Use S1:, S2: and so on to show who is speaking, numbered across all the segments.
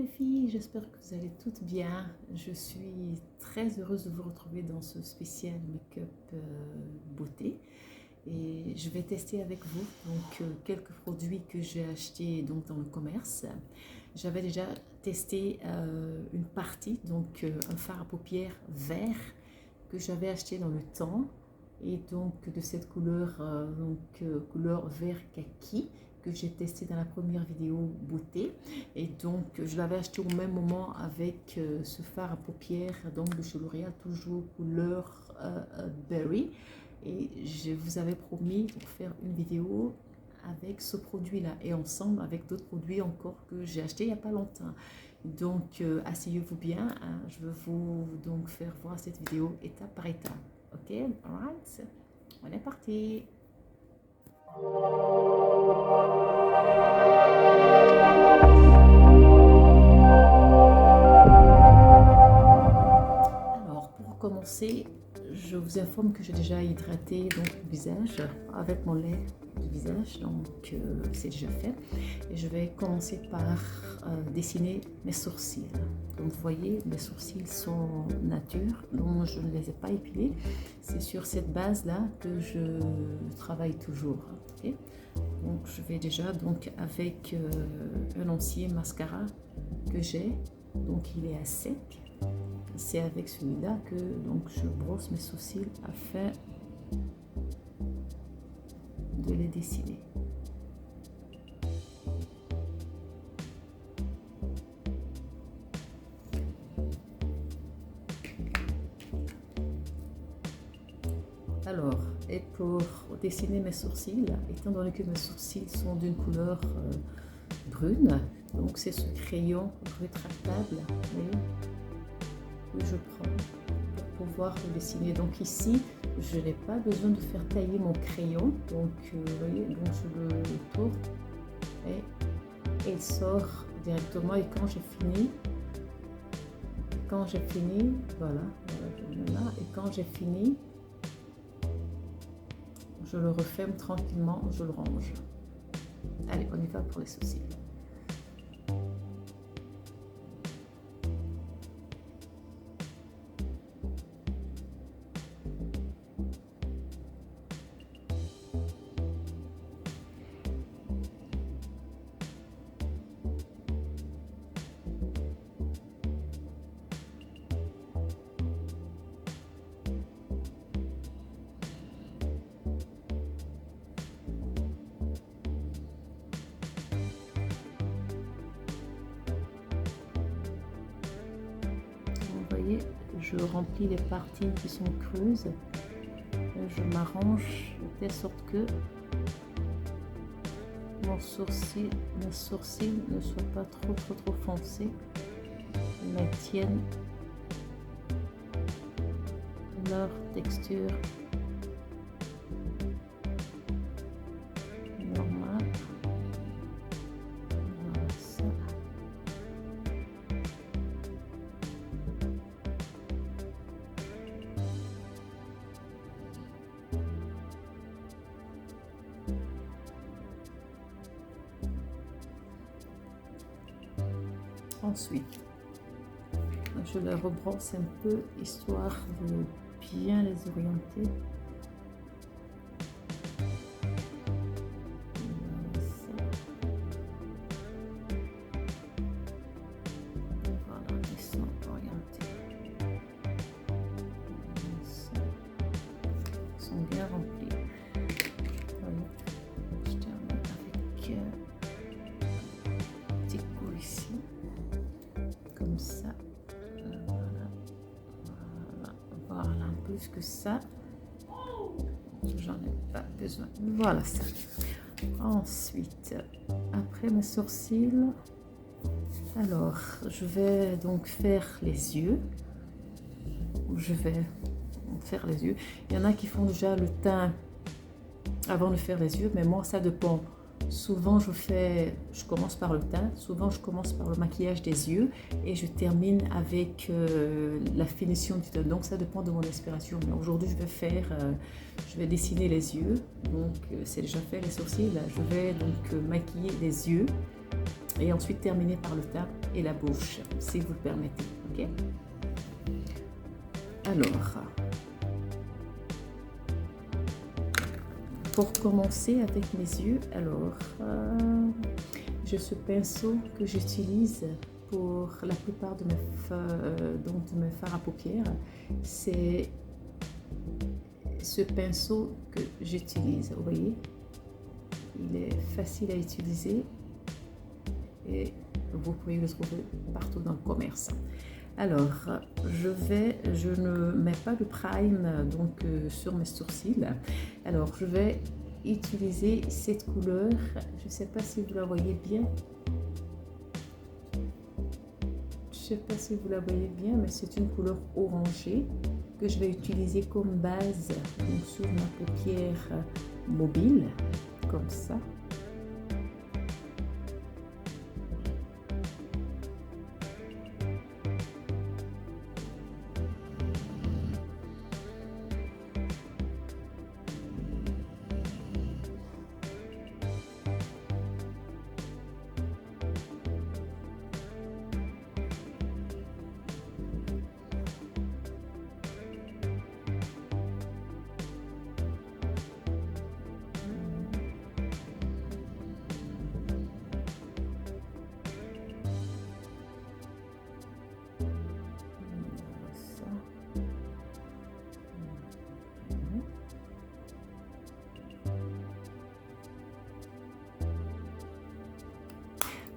S1: filles, j'espère que vous allez toutes bien. Je suis très heureuse de vous retrouver dans ce spécial make-up beauté. Et je vais tester avec vous quelques produits que j'ai achetés dans le commerce. J'avais déjà testé une partie, un fard à paupières vert que j'avais acheté dans le temps. Et donc de cette couleur, couleur vert kaki, que j'ai testé dans la première vidéo beauté. Et donc je l'avais acheté au même moment avec ce fard à paupières de chez L'Oréal, toujours couleur berry. Et je vous avais promis de faire une vidéo avec ce produit là et ensemble avec d'autres produits encore que j'ai acheté il n'y a pas longtemps. Donc asseyez-vous bien, hein. Je vais vous faire voir cette vidéo étape par étape. Ok, alright, on est parti. Alors pour commencer, je vous informe que j'ai déjà hydraté le visage avec mon lait de visage, donc c'est déjà fait. Et je vais commencer par dessiner mes sourcils. Comme vous voyez, mes sourcils sont nature, donc je ne les ai pas épilés. C'est sur cette base là que je travaille toujours. Okay, donc je vais déjà avec un ancien mascara que j'ai, donc il est à sec. C'est avec celui-là que je brosse mes sourcils afin de les dessiner. Alors, et pour dessiner mes sourcils, étant donné que mes sourcils sont d'une couleur brune, donc c'est ce crayon rétractable que je prends pour pouvoir le dessiner. Donc ici, je n'ai pas besoin de faire tailler mon crayon. Donc vous voyez, donc je le tourne et il sort directement. Et quand j'ai fini, voilà, je le mets là. Et quand j'ai fini, je le referme tranquillement, je le range. Allez, on y va pour les sourcils. Je remplis les parties qui sont creuses. Je m'arrange de telle sorte que mes sourcils ne soient pas trop foncés, mais tiennent leur texture normale. Voilà ça. Ensuite, je les rebrosse un peu histoire de bien les orienter. Voilà, ils sont orientés. Ils sont bien remplis. Voilà. Je termine avec un petit coup ici. Comme ça, voilà, plus que ça, j'en ai pas besoin. Voilà ça. Ensuite, après mes sourcils, alors je vais faire les yeux. Il y en a qui font déjà le teint avant de faire les yeux, mais moi ça dépend. Souvent je commence par le teint, souvent je commence par le maquillage des yeux et je termine avec la finition du teint. Donc ça dépend de mon inspiration. Mais aujourd'hui je vais dessiner les yeux. Donc c'est déjà fait les sourcils. Là, je vais maquiller les yeux Et ensuite terminer par le teint et la bouche, si vous le permettez. Ok? Alors, pour commencer avec mes yeux, alors, j'ai ce pinceau que j'utilise pour la plupart de mes fards à paupières. C'est ce pinceau que j'utilise, vous voyez, il est facile à utiliser et vous pouvez le trouver partout dans le commerce. Alors, je ne mets pas de prime donc sur mes sourcils. Alors, je vais utiliser cette couleur. Je ne sais pas si vous la voyez bien. Je ne sais pas si vous la voyez bien, mais c'est une couleur orangée que je vais utiliser comme base donc, sur ma paupière mobile, comme ça.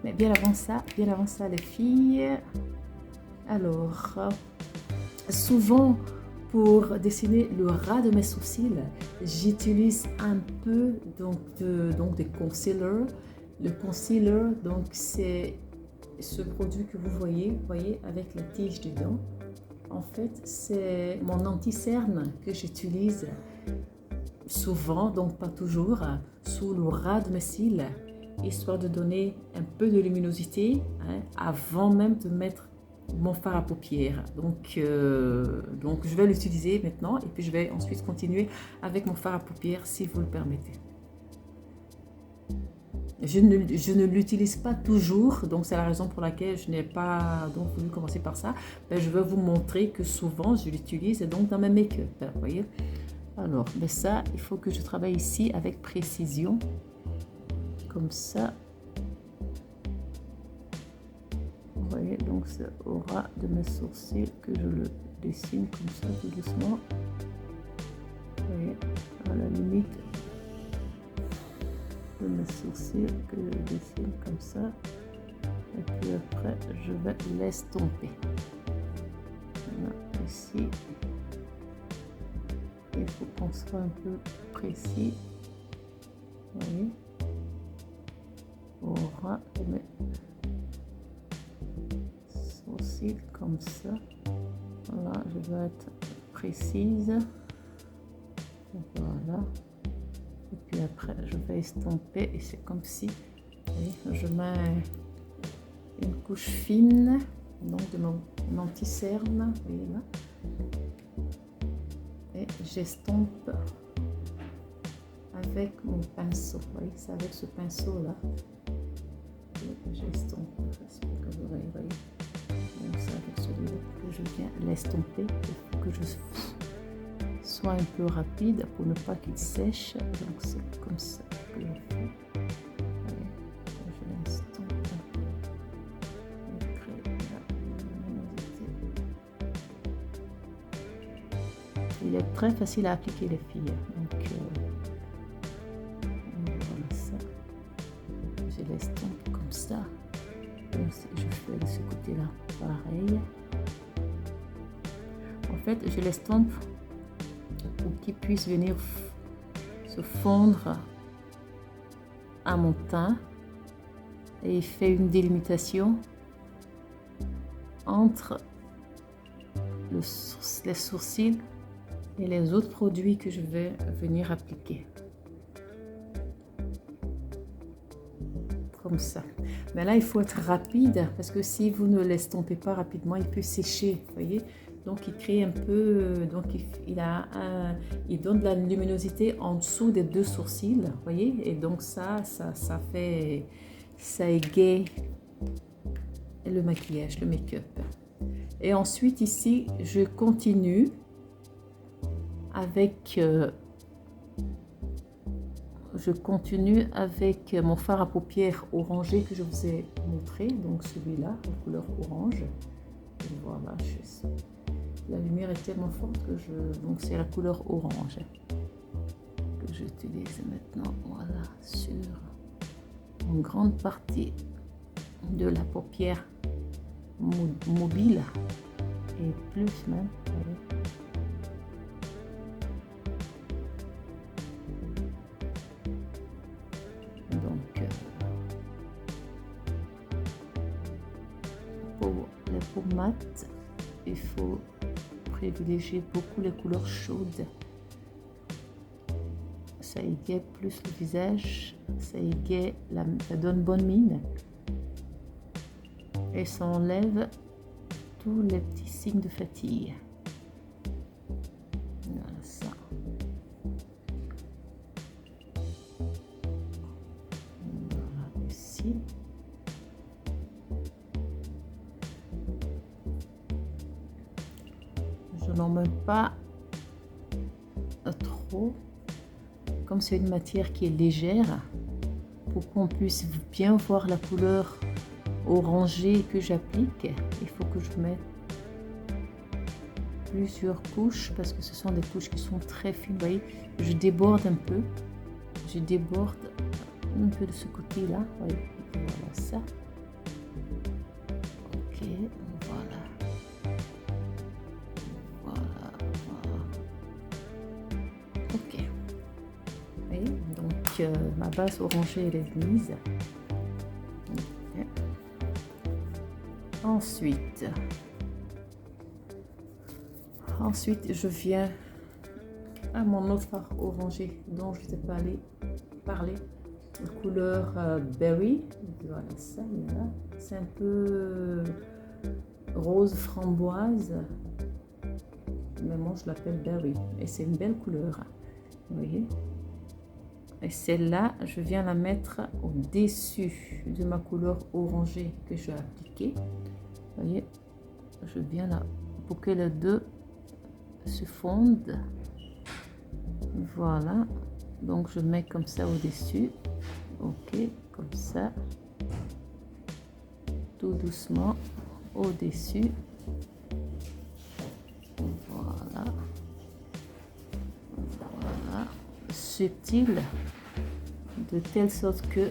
S1: Mais bien avant ça les filles, alors souvent pour dessiner le ras de mes sourcils, j'utilise un peu donc des concealers. Le concealer, donc c'est ce produit que vous voyez avec la tige dedans. En fait, c'est mon anti-cerne que j'utilise souvent, donc pas toujours, sous le ras de mes cils, histoire de donner un peu de luminosité avant même de mettre mon fard à paupières. Donc je vais l'utiliser maintenant et puis je vais ensuite continuer avec mon fard à paupières si vous le permettez. Je ne l'utilise pas toujours, donc c'est la raison pour laquelle je n'ai pas donc voulu commencer par ça. Ben, je vais vous montrer que souvent je l'utilise donc dans mes make-up, vous voyez. Alors, mais ça, il faut que je travaille ici avec précision. Comme ça, vous voyez, donc c'est au ras de mes sourcils que je le dessine comme ça, tout doucement. Vous voyez, à la limite de mes sourcils que je dessine comme ça. Et puis après, je vais l'estomper. Voilà, ici. Il faut qu'on soit un peu précis. Vous voyez, au ras de mes sourcils comme ça. Voilà, je dois être précise. Voilà. Et puis après, je vais estomper et c'est comme si, vous voyez, je mets une couche fine donc de mon anti-cerne, vous voyez là, et j'estompe avec mon pinceau. Vous voyez, c'est avec ce pinceau là que j'estompe. J'espère que vous voyez. Donc c'est avec celui-là que je viens l'estomper. Il faut que je soit un peu rapide pour ne pas qu'il sèche. Donc c'est comme ça que je fais. Allez, je l'estompe et crée la luminosité. Il est très facile à appliquer les filles. Donc voilà ça. Je l'estompe comme ça. Donc je fais de ce côté-là pareil. En fait, je l'estompe pour qu'il puisse venir se fondre à mon teint et il fait une délimitation entre les sourcils et les autres produits que je vais venir appliquer. Comme ça. Mais là, il faut être rapide parce que si vous ne l'estompez pas rapidement, il peut sécher, vous voyez. Donc, il crée un peu, donc il donne de la luminosité en dessous des deux sourcils, vous voyez. Et donc ça fait ça égaye le maquillage, le make-up. Et ensuite ici, je continue avec mon fard à paupières orangé que je vous ai montré, donc celui-là, en couleur orange. Et voilà, la lumière est tellement forte que donc c'est la couleur orange que j'utilise maintenant. Voilà, sur une grande partie de la paupière mobile et plus même. Donc pour les peaux mates, il faut privilégier beaucoup les couleurs chaudes. Ça égaye plus le visage, ça égaye, ça donne bonne mine et ça enlève tous les petits signes de fatigue. Voilà ça. Voilà ici. Je n'en mets pas trop, comme c'est une matière qui est légère, pour qu'on puisse bien voir la couleur orangée que j'applique. Il faut que je mette plusieurs couches parce que ce sont des couches qui sont très fines. Vous voyez, je déborde un peu, je déborde un peu de ce côté là. Voyez, voilà ça. Ok, voilà. Ok. Oui, donc ma base orangée elle est mise. Okay. Ensuite, je viens à mon autre fard orangé dont je ne vous ai pas parlé, la couleur berry. Voilà ça, c'est un peu rose framboise, mais moi je l'appelle berry et c'est une belle couleur. Vous voyez, et celle-là, je viens la mettre au-dessus de ma couleur orangée que je vais appliquer. Vous voyez, je viens là pour que les deux se fondent. Voilà, donc je mets comme ça au-dessus. Ok, comme ça, tout doucement au-dessus. Voilà. Voilà, subtil, de telle sorte que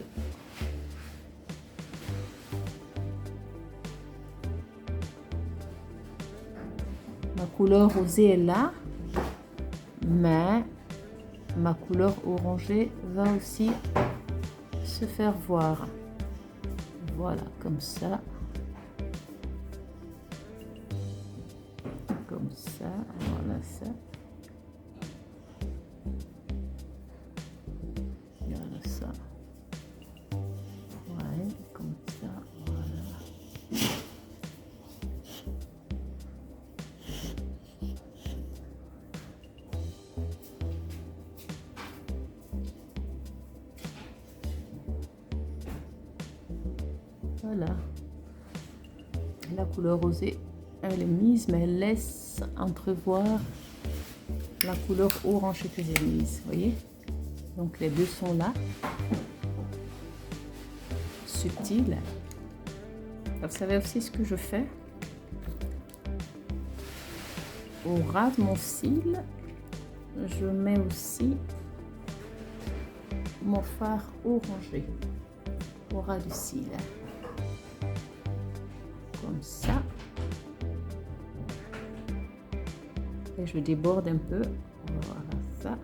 S1: ma couleur rosée est là, mais ma couleur orangée va aussi se faire voir. Voilà, comme ça. Comme ça, voilà ça. Voilà ça. Ouais, comme ça, voilà. Voilà. La couleur rosée, elle est mise, mais elle laisse entrevoir la couleur orange que j'ai mise. Vous voyez? Donc les deux sont là. Subtil. Vous savez aussi ce que je fais? Au ras de mon cil, je mets aussi mon fard orangé au ras du cil. Comme ça. Et je déborde un peu. Voilà ça.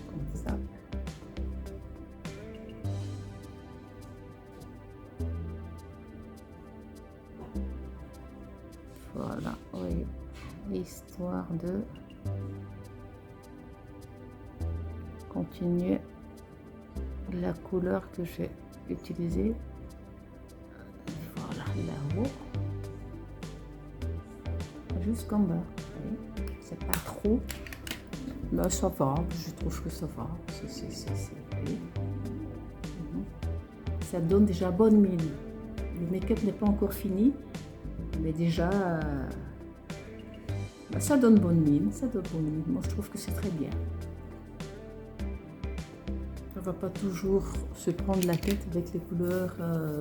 S1: Comme ça. Voilà, oui. Histoire de continuer la couleur que j'ai utilisée. Voilà, là-haut. Jusqu'en bas. C'est pas trop. Ben, ça va, je trouve que ça va. Oui. Ça donne déjà bonne mine. Le make-up n'est pas encore fini, mais déjà, ben, ça donne bonne mine. Ça donne bonne mine. Moi, je trouve que c'est très bien. On ne va pas toujours se prendre la tête avec les couleurs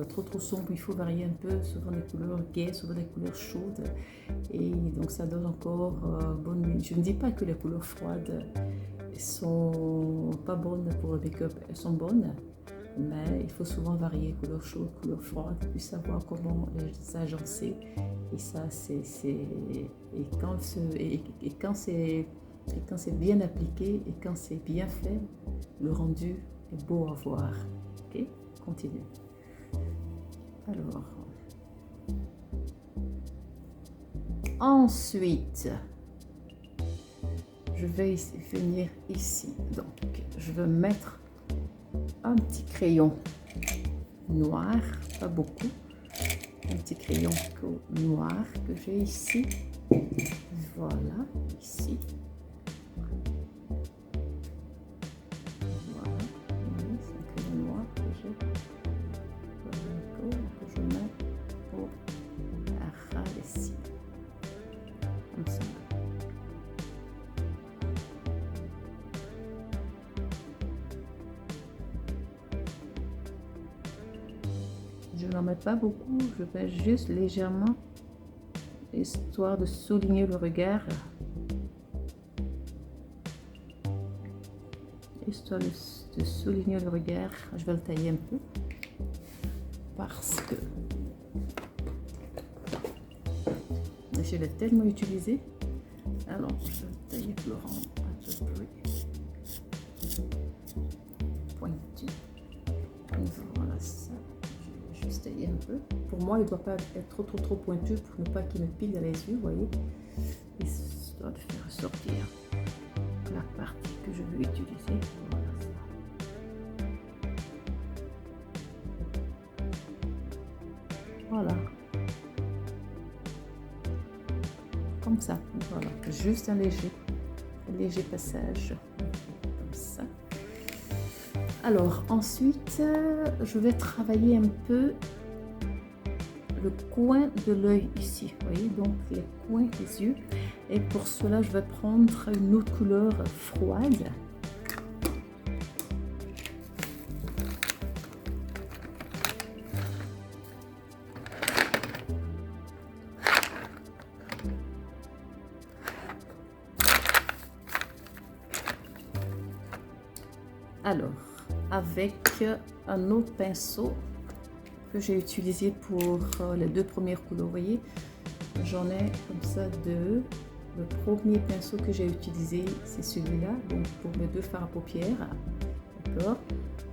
S1: trop sombres. Il faut varier un peu, souvent des couleurs gaies, souvent des couleurs chaudes. Et donc ça donne encore bonne mine. Je ne dis pas que les couleurs froides sont pas bonnes pour le make-up. Elles sont bonnes, mais il faut souvent varier couleurs chaudes, couleurs froides, puis savoir comment les agencer. Et ça, et quand c'est bien appliqué et quand c'est bien fait, le rendu est beau à voir. Ok, continue. Alors, ensuite, je vais venir ici. Donc, je vais mettre un petit crayon noir, pas beaucoup, un petit crayon noir que j'ai ici. Voilà, ici. Que je mets pour la racine. Comme ça. Je n'en mets pas beaucoup, je mets juste légèrement, histoire de souligner le regard. Histoire de souligner le regard. Je vais le tailler un peu. Parce que je l'ai tellement utilisé. Alors, je vais le tailler pour le rendre un peu plus pointu. Voilà ça. Je vais juste tailler un peu. Pour moi, il ne doit pas être trop pointu pour ne pas qu'il me pique dans les yeux, vous voyez. Histoire de faire ressortir la partie que je veux utiliser. Voilà ça. Voilà, comme ça, voilà, juste un léger passage, comme ça. Alors, ensuite, je vais travailler un peu le coin de l'œil ici, vous voyez, donc les coins des yeux. Et pour cela, je vais prendre une autre couleur froide. Alors, avec un autre pinceau que j'ai utilisé pour les deux premières couleurs, vous voyez, j'en ai comme ça deux. Le premier pinceau que j'ai utilisé, c'est celui-là, donc pour mes deux fards à paupières, d'accord.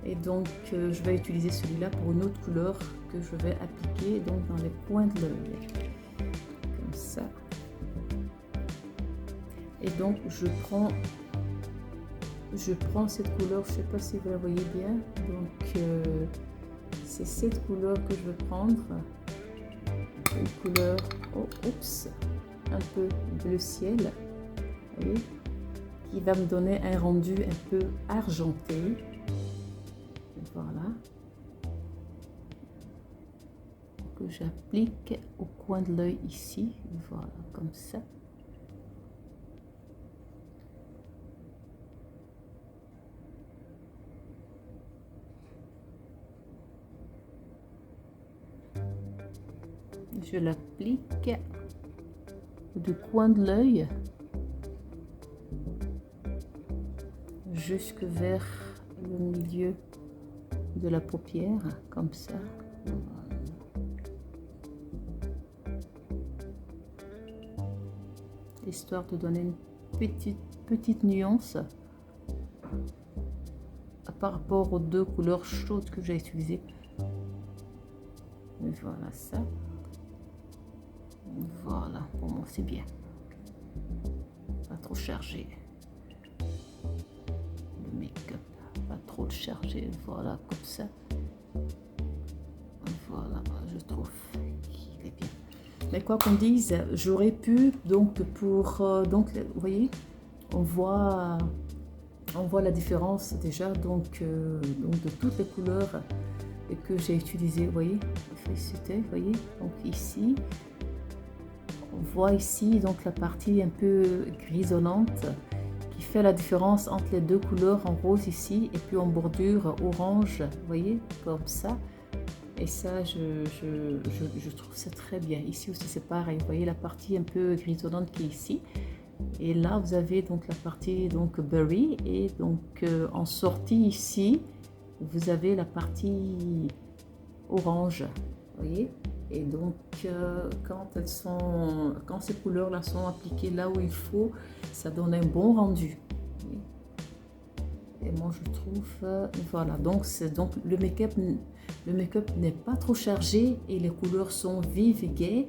S1: Et donc, je vais utiliser celui-là pour une autre couleur que je vais appliquer donc dans les coins de l'œil, comme ça. Et donc, je prends cette couleur, je ne sais pas si vous la voyez bien, donc c'est cette couleur que je vais prendre, une couleur, un peu bleu ciel, vous voyez, qui va me donner un rendu un peu argenté, voilà, que j'applique au coin de l'œil ici, voilà, comme ça. Je l'applique du coin de l'œil jusque vers le milieu de la paupière, comme ça. Histoire de donner une petite nuance par rapport aux deux couleurs chaudes que j'ai utilisées. Voilà ça. Voilà, pour moi c'est bien. Pas trop chargé. Le make-up, pas trop chargé. Voilà, comme ça. Voilà, je trouve qu'il est bien. Mais quoi qu'on dise, j'aurais pu donc pour donc vous voyez, on voit la différence déjà donc de toutes les couleurs que j'ai utilisées. Vous voyez, vous voyez, donc ici on voit ici donc la partie un peu grisonnante qui fait la différence entre les deux couleurs, en rose ici et puis en bordure orange, vous voyez, comme ça. Et ça, je trouve ça très bien. Ici aussi, c'est pareil. Vous voyez la partie un peu grisonnante qui est ici. Et là, vous avez donc la partie donc berry. Et donc en sortie ici, vous avez la partie orange. Vous voyez. Et donc quand ces couleurs-là sont appliquées là où il faut, ça donne un bon rendu. Et moi, je trouve, voilà. Donc le make-up. Le make-up n'est pas trop chargé et les couleurs sont vives et gaies.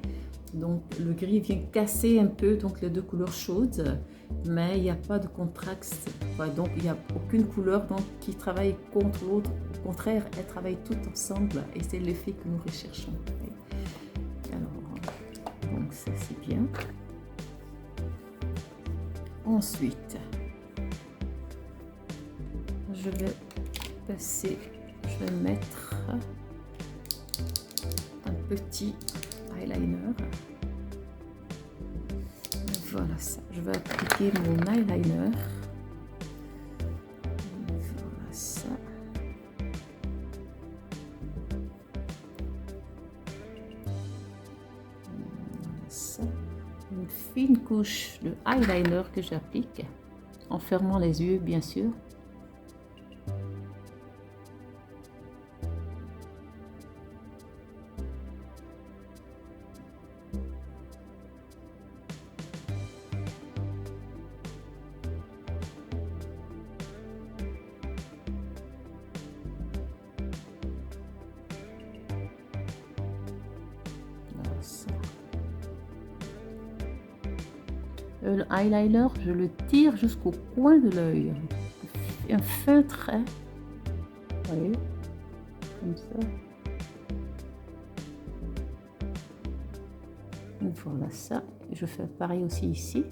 S1: Donc le gris vient casser un peu donc les deux couleurs chaudes, mais il n'y a pas de contraste. Enfin, donc il n'y a aucune couleur donc, qui travaille contre l'autre. Au contraire, elles travaillent toutes ensemble et c'est l'effet que nous recherchons. Alors, donc ça c'est bien. Ensuite, je vais mettre un petit eyeliner. Voilà ça. Je vais appliquer mon eyeliner. Voilà ça. Voilà ça. Une fine couche de eyeliner que j'applique en fermant les yeux, bien sûr. Le eyeliner, je le tire jusqu'au coin de l'œil. Un fin trait. Vous voyez, comme ça. Voilà ça. Je fais pareil aussi ici.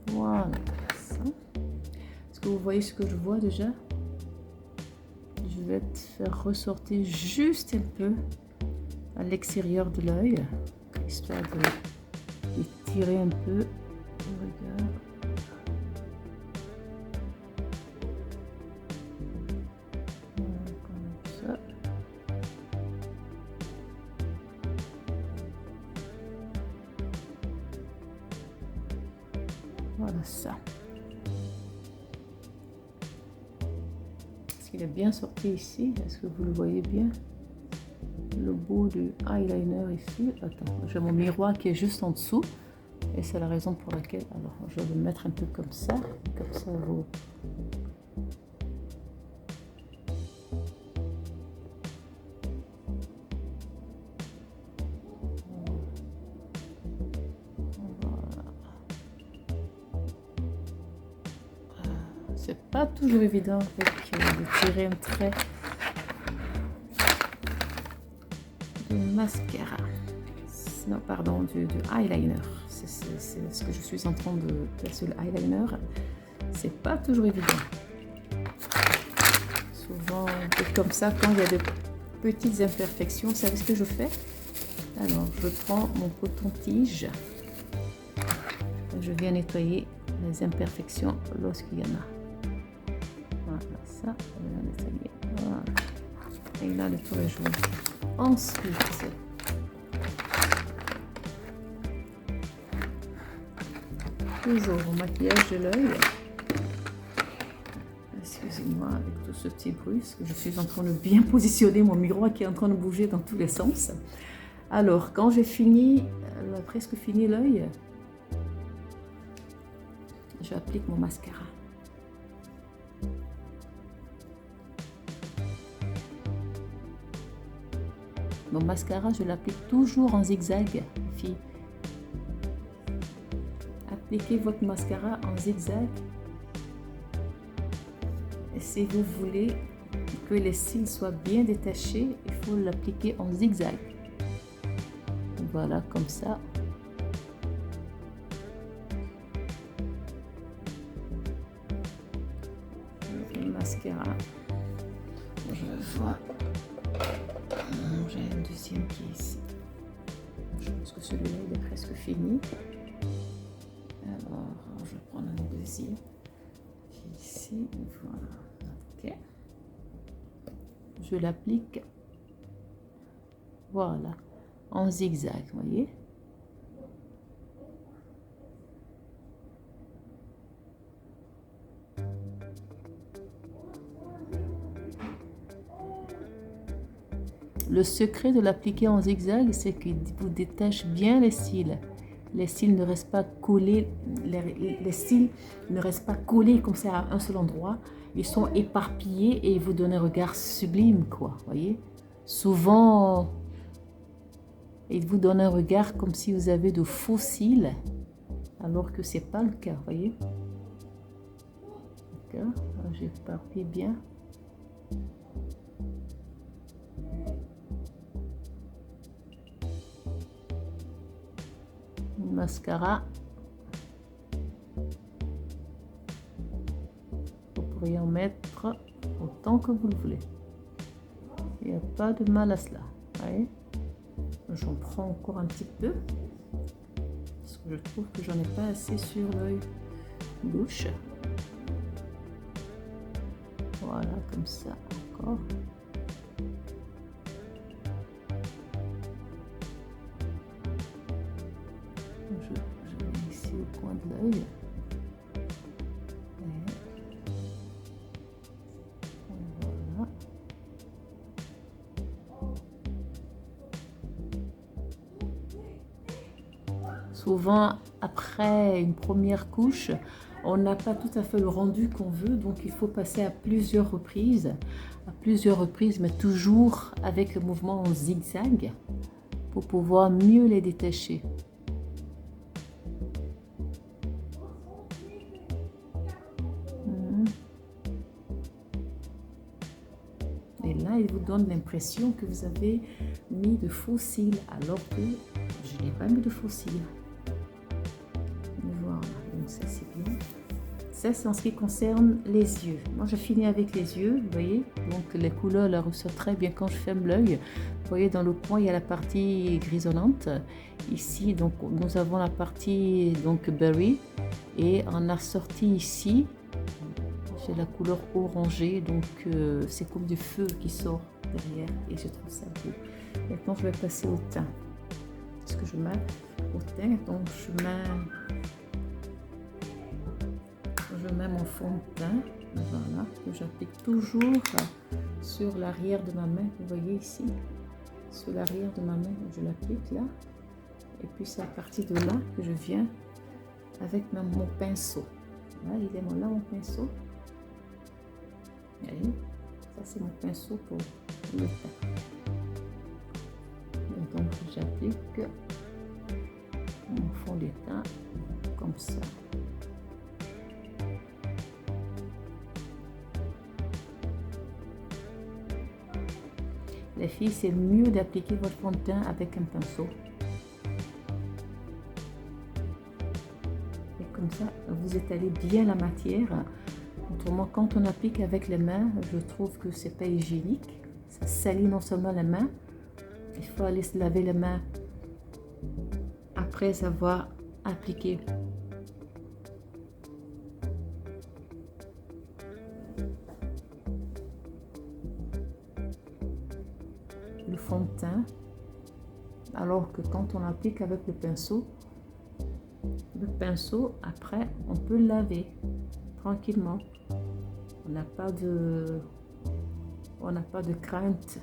S1: Voilà. Est-ce que vous voyez ce que je vois déjà? Je vais te faire ressortir juste un peu à l'extérieur de l'œil, histoire de tirer un peu le regard. Comme ça. Voilà ça. Est-ce qu'il est bien sorti ici? Est-ce que vous le voyez bien? Le bout du eyeliner ici. Attends, j'ai mon miroir qui est juste en dessous. Et c'est la raison pour laquelle... Alors, je vais le mettre un peu comme ça. Comme ça, vous... C'est pas toujours évident avec de tirer un trait de mascara. Non, pardon, du eyeliner. C'est ce que je suis en train de placer le eyeliner. C'est pas toujours évident. Souvent, comme ça, quand il y a des petites imperfections, vous savez ce que je fais? Alors, je prends mon coton-tige. Je viens nettoyer les imperfections lorsqu'il y en a. Voilà, ça, on va nettoyer. Voilà. Et là, le tour est jaune. Ensuite, toujours au maquillage de l'œil. Excusez-moi avec tout ce petit bruit, parce que je suis en train de bien positionner mon miroir qui est en train de bouger dans tous les sens. Alors, quand j'ai fini, presque fini l'œil, j'applique mon mascara. Mon mascara, je l'applique toujours en zigzag, filles. Appliquez votre mascara en zigzag. Et si vous voulez que les cils soient bien détachés, il faut l'appliquer en zigzag. Voilà, comme ça. Le mascara. Je vois. J'ai un deuxième qui est ici. Je pense que celui-là, il est presque fini. Alors, je vais prendre un deuxième. Ici, voilà. Ok. Je l'applique. Voilà. En zigzag, vous voyez. Le secret de l'appliquer en zigzag, c'est qu'il vous détache bien les cils. Les cils ne restent pas collés, les cils ne restent pas collés comme ça à un seul endroit. Ils sont éparpillés et ils vous donnent un regard sublime, quoi. Voyez. Souvent, ils vous donnent un regard comme si vous avez de faux cils, alors que c'est pas le cas, voyez. D'accord. J'éparpille bien. Mascara. Vous pourriez en mettre autant que vous le voulez. Il n'y a pas de mal à cela. Voyez, j'en prends encore un petit peu parce que je trouve que j'en ai pas assez sur l'œil gauche. Voilà, comme ça encore. Je mets ici au coin de l'œil. Voilà. Souvent, après une première couche, on n'a pas tout à fait le rendu qu'on veut, donc il faut passer à plusieurs reprises, mais toujours avec le mouvement en zigzag pour pouvoir mieux les détacher. Et là, il vous donne l'impression que vous avez mis de faux cils, alors que je n'ai pas mis de faux cils. Voilà, donc ça c'est bien. Ça c'est en ce qui concerne les yeux. Moi je finis avec les yeux, vous voyez. Donc les couleurs la ressortent très bien quand je ferme l'œil. Vous voyez dans le coin il y a la partie grisonnante. Ici donc nous avons la partie donc berry et en assorti ici j'ai la couleur orangée, donc c'est comme du feu qui sort derrière et je trouve ça beau. Maintenant je vais passer au teint. Ce que je mets au teint, donc je mets mon fond de teint, voilà, que j'applique toujours sur l'arrière de ma main. Vous voyez ici, sur l'arrière de ma main, je l'applique là, et puis c'est à partir de là que je viens avec mon pinceau. Là, il est là mon pinceau. Voyez, ça c'est mon pinceau pour le teint. Et donc j'applique mon fond de teint comme ça. Les filles, c'est mieux d'appliquer votre fond de teint avec un pinceau. Et comme ça, vous étalez bien la matière. Autrement, quand on applique avec les mains, je trouve que c'est pas hygiénique. Ça salit non seulement les mains, il faut aller se laver les mains après avoir appliqué. Le fond de teint, alors que quand on applique avec le pinceau après on peut le laver tranquillement. On n'a pas de on n'a pas de crainte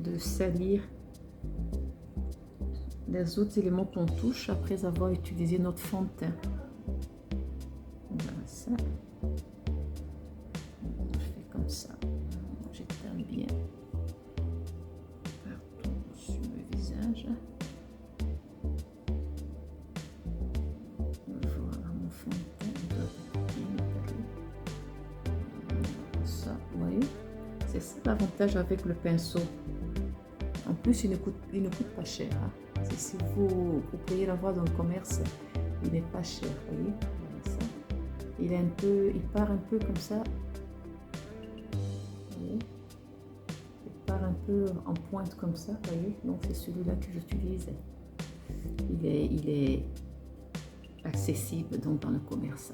S1: de salir les autres éléments qu'on touche après avoir utilisé notre fond de teint. Voilà ça. Je fais comme ça. J'étale bien partout sur le visage. Voilà mon fond de teint. Bien étalé. Ça, vous voyez, c'est ça l'avantage avec le pinceau. En plus, il ne coûte pas cher. Hein. Si vous pourriez l'avoir dans le commerce, il n'est pas cher, vous voyez. Voilà ça. Il part un peu comme ça. Vous voyez, il part un peu en pointe comme ça, vous voyez. Donc c'est celui-là que j'utilise. Il est accessible donc dans le commerce.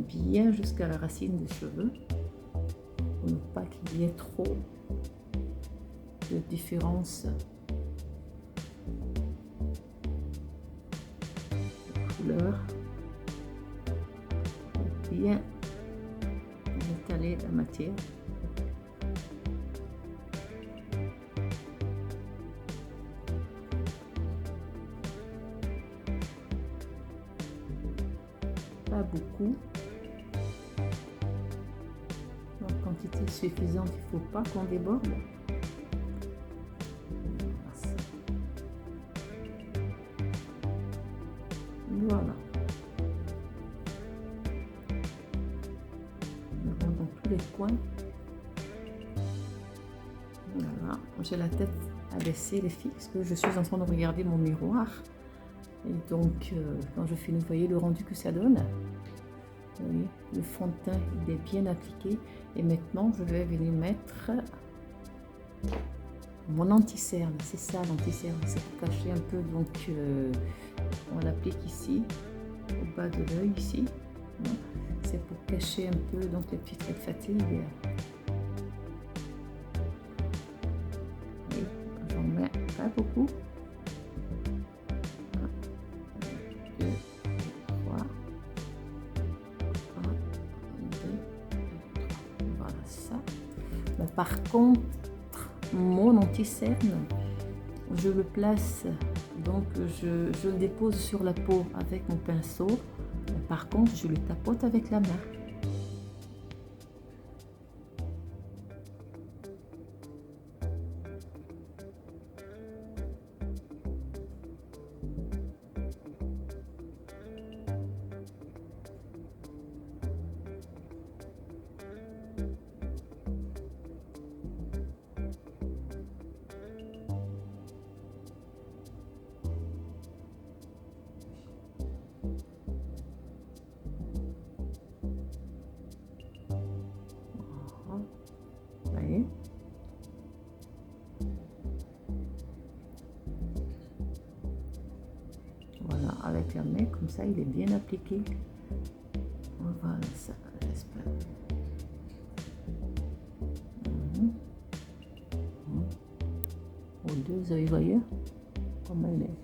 S1: Bien jusqu'à la racine des cheveux pour ne pas qu'il y ait trop de différence de couleur. Bien étaler la matière. Pas beaucoup. Quantité suffisante, il ne faut pas qu'on déborde. Voilà. Dans tous les coins. Voilà. J'ai la tête abaissée, les filles, parce que je suis en train de regarder mon miroir. Et donc, quand je finis, vous voyez le rendu que ça donne. Vous voyez, le fond de teint il est bien appliqué et maintenant je vais venir mettre mon anti-cerne. C'est ça l'anti-cerne, c'est pour cacher un peu, donc on l'applique ici au bas de l'œil ici. C'est pour cacher un peu donc les petits traits de fatigue. J'en mets pas beaucoup. Par contre, mon anti-cerne, je le place, donc je le dépose sur la peau avec mon pinceau. Par contre, je le tapote avec la main. Voilà, avec la main, comme ça, il est bien appliqué. Voilà, ça, j'espère. Aux deux œils, voyez, comme elle est.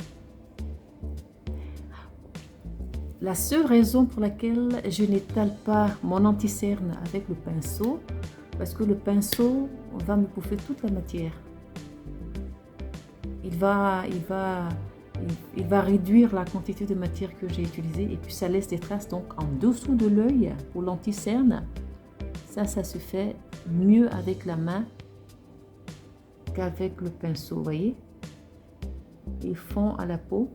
S1: La seule raison pour laquelle je n'étale pas mon anti-cerne avec le pinceau, parce que le pinceau va me bouffer toute la matière. Il va réduire la quantité de matière que j'ai utilisée et puis ça laisse des traces donc en dessous de l'œil pour l'anti-cerne. Ça se fait mieux avec la main qu'avec le pinceau, vous voyez. Il fond à la peau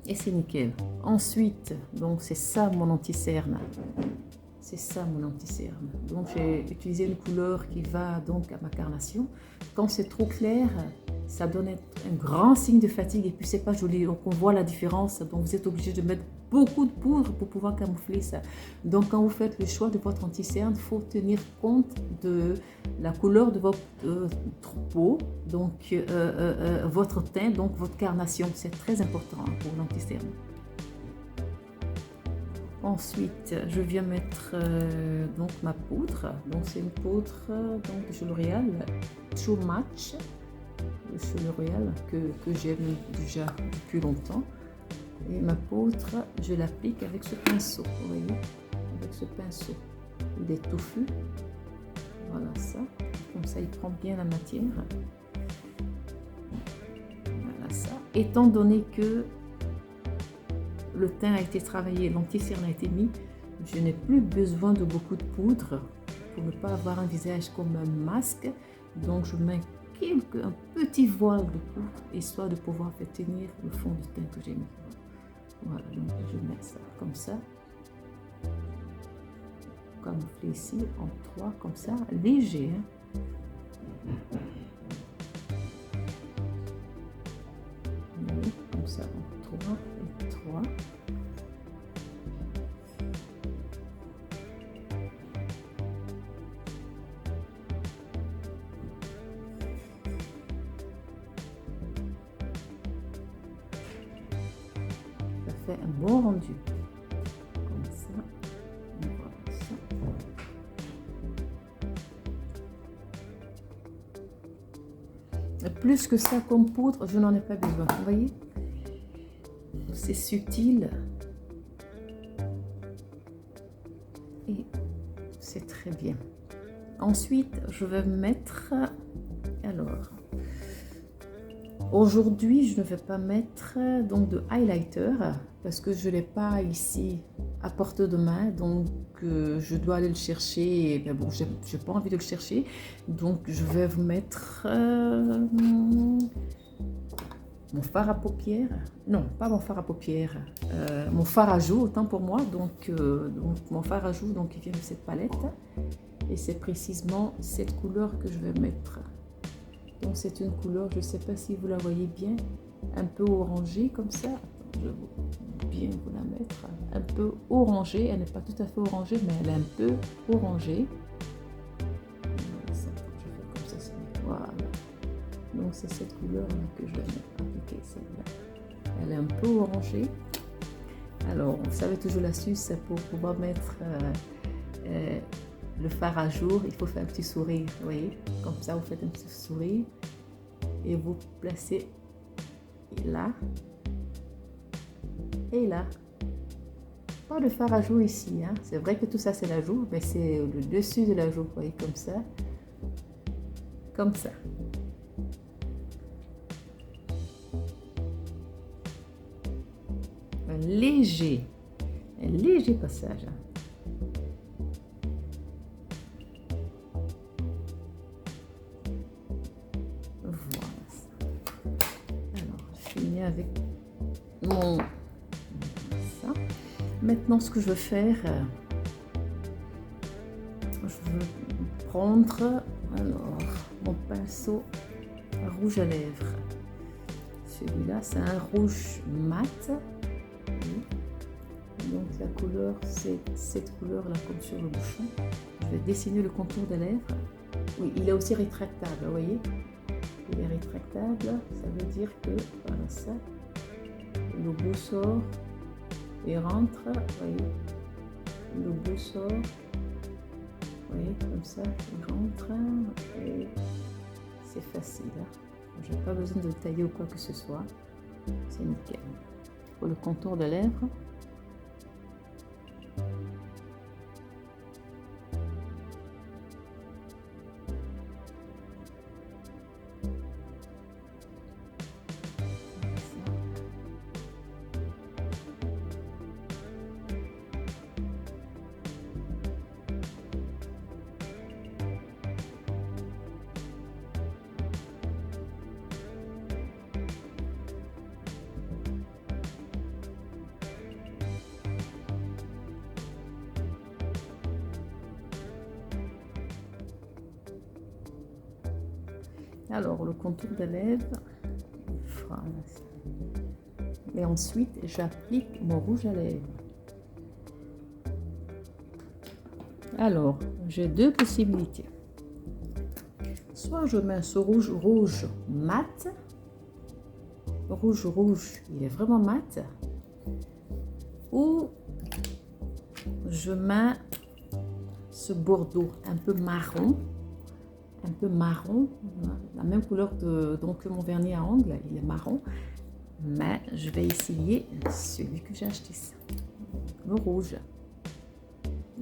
S1: et c'est nickel. Ensuite, donc c'est ça mon anti-cerne. C'est ça mon anti-cerne. Donc j'ai utilisé une couleur qui va donc à ma carnation. Quand c'est trop clair, ça donne un grand signe de fatigue et puis c'est pas joli. Donc on voit la différence. Donc vous êtes obligé de mettre beaucoup de poudre pour pouvoir camoufler ça. Donc quand vous faites le choix de votre anti-cerne, il faut tenir compte de la couleur de votre peau, donc votre teint, donc votre carnation. C'est très important pour l'anti-cerne. Ensuite, je viens mettre donc ma poudre. Donc c'est une poudre donc de chez L'Oréal, True Match de chez L'Oréal que j'aime déjà depuis longtemps. Et ma poudre, je l'applique avec ce pinceau, vous voyez, avec ce pinceau. Il est touffu. Voilà ça. Comme ça, il prend bien la matière. Voilà ça. Étant donné que le teint a été travaillé, l'anti-cerne a été mis, je n'ai plus besoin de beaucoup de poudre pour ne pas avoir un visage comme un masque. Donc je mets un petit voile de poudre, histoire de pouvoir faire tenir le fond de teint que j'ai mis. Voilà, donc je mets ça comme ça. Camoufler ici en 3, comme ça, léger. Hein. Oui, comme ça, en 3 et 3. Ça fait un bon rendu. Comme ça. Voilà ça. Plus que ça comme poudre, je n'en ai pas besoin. Vous voyez? C'est subtil. Et c'est très bien. Ensuite, je vais mettre... Alors, aujourd'hui, je ne vais pas mettre donc de highlighter parce que je ne l'ai pas ici à portée de main. Donc, je dois aller le chercher. Mais bon, je n'ai pas envie de le chercher. Donc, je vais vous mettre... mon fard à paupières, non pas mon fard à paupières, mon fard à joues autant pour moi, donc mon fard à joues, donc il vient de cette palette et c'est précisément cette couleur que je vais mettre. Donc c'est une couleur, je ne sais pas si vous la voyez bien, un peu orangée comme ça. Je vais bien vous la mettre, un peu orangée, elle n'est pas tout à fait orangée mais elle est un peu orangée. Voilà. Donc c'est cette couleur que je vais appliquer, celle-là. Elle est un peu orangée. Alors, vous savez toujours l'astuce pour pouvoir mettre le fard à jour, il faut faire un petit sourire, vous voyez. Comme ça, vous faites un petit sourire et vous placez là et là. Pas de fard à jour ici, hein. C'est vrai que tout ça c'est la joue, mais c'est le dessus de la joue, vous voyez, comme ça. Comme ça. Un léger passage. Voilà. Alors, je finis avec mon ça. Maintenant, ce que je veux faire, je veux prendre alors mon pinceau rouge à lèvres. Celui-là, c'est un rouge mat. Donc la couleur, c'est cette couleur-là comme sur le bouchon. Je vais dessiner le contour des lèvres. Oui, il est aussi rétractable, vous voyez. Il est rétractable, ça veut dire que, voilà ça, le bout sort et rentre, vous voyez. Le bout sort, vous voyez, comme ça, il rentre et c'est facile. Je n'ai pas besoin de le tailler ou quoi que ce soit, c'est nickel. Pour le contour de lèvres, alors le contour des lèvres, et ensuite j'applique mon rouge à lèvres. Alors j'ai deux possibilités, soit je mets ce rouge mat, rouge il est vraiment mat, ou je mets ce bordeaux un peu marron, la même couleur donc que mon vernis à ongles, il est marron, mais je vais essayer celui que j'ai acheté, le rouge.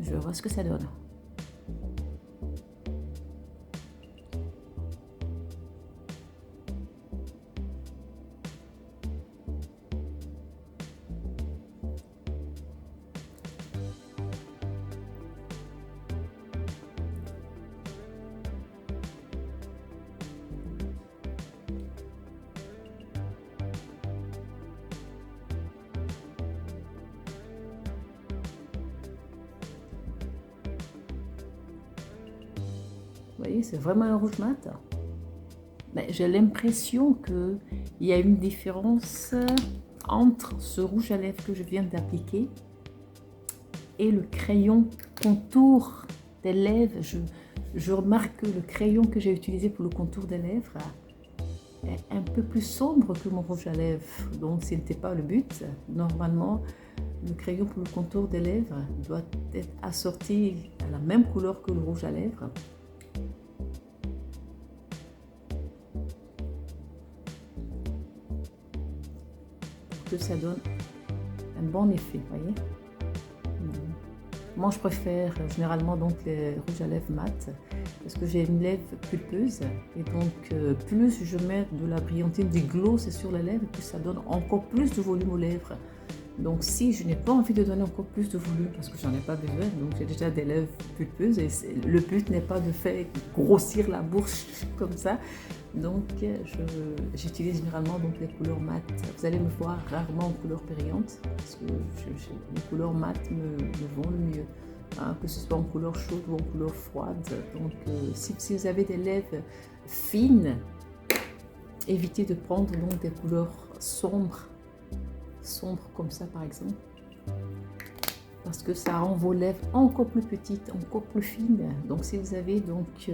S1: Je vois ce que ça donne. Vous voyez, c'est vraiment un rouge mat. Mais j'ai l'impression qu'il y a une différence entre ce rouge à lèvres que je viens d'appliquer et le crayon contour des lèvres. Je remarque que le crayon que j'ai utilisé pour le contour des lèvres est un peu plus sombre que mon rouge à lèvres. Donc, ce n'était pas le but. Normalement, le crayon pour le contour des lèvres doit être assorti à la même couleur que le rouge à lèvres. Que ça donne un bon effet, voyez. Moi je préfère généralement donc les rouges à lèvres mat parce que j'ai une lèvre pulpeuse et donc plus je mets de la brillantine, du gloss sur les lèvres, plus ça donne encore plus de volume aux lèvres. Donc si je n'ai pas envie de donner encore plus de volume parce que j'en ai pas besoin, donc j'ai déjà des lèvres pulpeuses et le but n'est pas de faire grossir la bouche comme ça. Donc j'utilise généralement donc les couleurs mat. Vous allez me voir rarement en couleur brillante parce que les couleurs mat me vont le mieux, hein, que ce soit en couleur chaude ou en couleur froide. Donc si vous avez des lèvres fines, évitez de prendre donc des couleurs sombres comme ça par exemple, parce que ça rend vos lèvres encore plus petites, encore plus fines. Donc si vous avez donc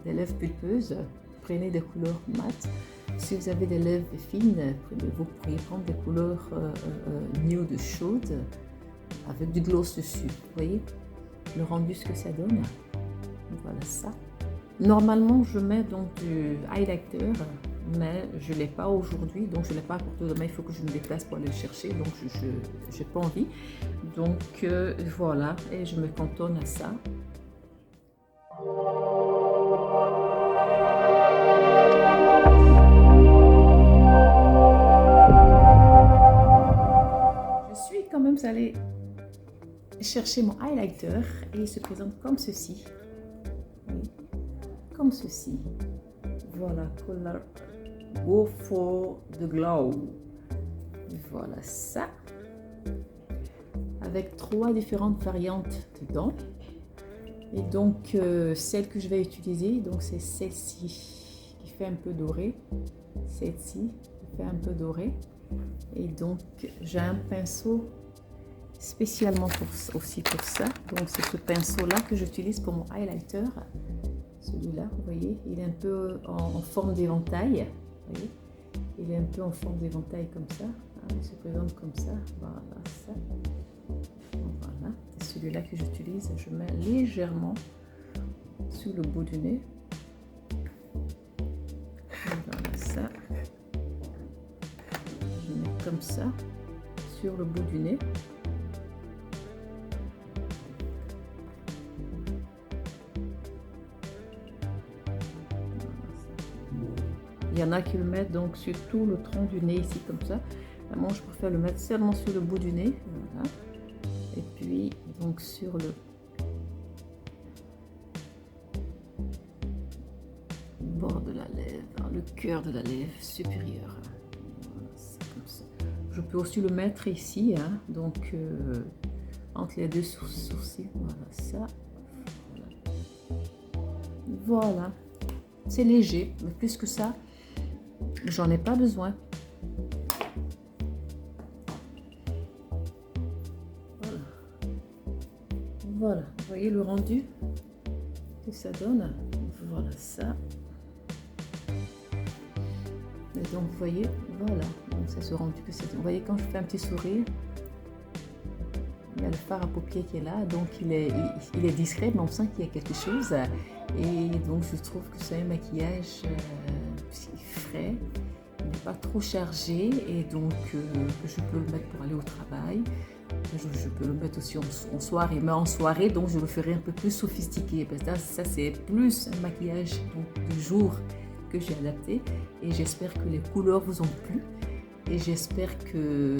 S1: des lèvres pulpeuses, prenez des couleurs mat. Si vous avez des lèvres fines, vous pourriez prendre des couleurs nude chaudes avec du gloss dessus. Vous voyez le rendu, ce que ça donne. Voilà ça. Normalement je mets donc du highlighter, mais je ne l'ai pas aujourd'hui, donc je ne l'ai pas apporté demain, il faut que je me déplace pour aller le chercher, donc je n'ai pas envie. Donc voilà, et je me cantonne à ça. Je suis quand même allée chercher mon highlighter et il se présente comme ceci. Oui, comme ceci. Voilà, color Go for the Glow. Voilà ça. Avec 3 différentes variantes dedans. Et donc, celle que je vais utiliser, donc c'est celle-ci qui fait un peu doré. Celle-ci qui fait un peu doré. Et donc, j'ai un pinceau spécialement aussi pour ça. Donc, c'est ce pinceau-là que j'utilise pour mon highlighter. Celui-là, vous voyez, il est un peu en forme d'éventail. Voyez, il est un peu en forme d'éventail comme ça, hein, il se présente comme ça, voilà ça, voilà, c'est celui-là que j'utilise, je mets légèrement sur le bout du nez, voilà ça, je mets comme ça sur le bout du nez. Il y en a qui le mettent donc sur tout le tronc du nez ici comme ça. Moi je préfère le mettre seulement sur le bout du nez. Voilà. Et puis donc sur le bord de la lèvre, le cœur de la lèvre supérieure. Voilà, comme ça. Je peux aussi le mettre ici, hein, donc entre les deux sourcils. Voilà ça. Voilà. C'est léger, mais plus que ça, j'en ai pas besoin. Voilà. Voilà, vous voyez le rendu que ça donne. Voilà ça. Et donc vous voyez, voilà, donc c'est ce rendu que ça donne. Vous voyez quand je fais un petit sourire, il y a le fard à paupières qui est là, donc il est discret, mais on sent qu'il y a quelque chose. Et donc je trouve que c'est un maquillage frais, il n'est pas trop chargé, et donc je peux le mettre pour aller au travail. Je peux le mettre aussi en soirée, mais en soirée, donc je le ferai un peu plus sophistiqué. Parce que ça c'est plus un maquillage de jour que j'ai adapté, et j'espère que les couleurs vous ont plu, et j'espère que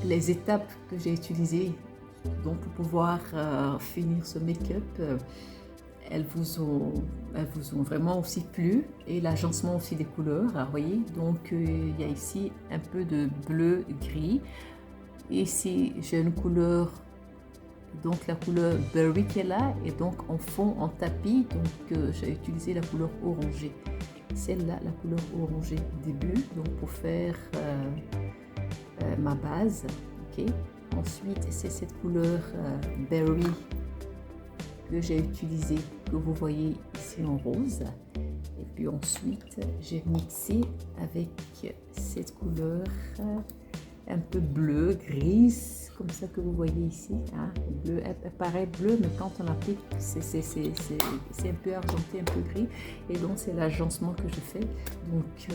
S1: les étapes que j'ai utilisées donc pour pouvoir finir ce make-up, elles vous ont vraiment aussi plu, et l'agencement aussi des couleurs, vous voyez. Donc il y a ici un peu de bleu gris, ici j'ai une couleur, donc la couleur Berry qui est là, et donc en fond, en tapis, donc j'ai utilisé la couleur orangée, celle-là, la couleur orangée au début, donc pour faire ma base, ok. Ensuite c'est cette couleur Berry que j'ai utilisée, que vous voyez ici en rose, et puis ensuite j'ai mixé avec cette couleur un peu bleu, grise, comme ça que vous voyez ici, hein, bleu, elle paraît bleu, mais quand on l'applique, c'est un peu argenté, un peu gris, et donc c'est l'agencement que je fais. Donc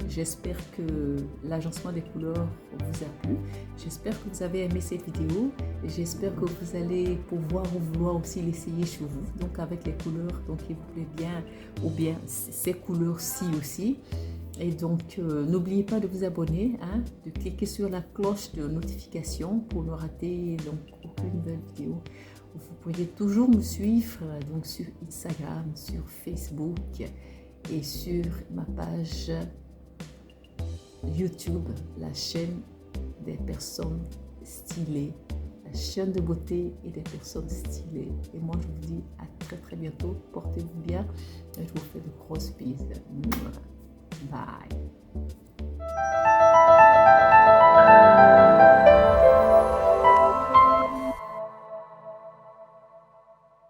S1: j'espère que l'agencement des couleurs vous a plu, j'espère que vous avez aimé cette vidéo, et j'espère que vous allez pouvoir ou vouloir aussi l'essayer chez vous, donc avec les couleurs donc qui vous plaît bien, ou bien ces couleurs-ci aussi. Et donc, n'oubliez pas de vous abonner, hein, de cliquer sur la cloche de notification pour ne rater donc aucune nouvelle vidéo. Vous pouvez toujours me suivre donc sur Instagram, sur Facebook et sur ma page YouTube, la chaîne des personnes stylées, la chaîne de beauté et des personnes stylées. Et moi, je vous dis à très très bientôt. Portez-vous bien et je vous fais de grosses bises. Bye.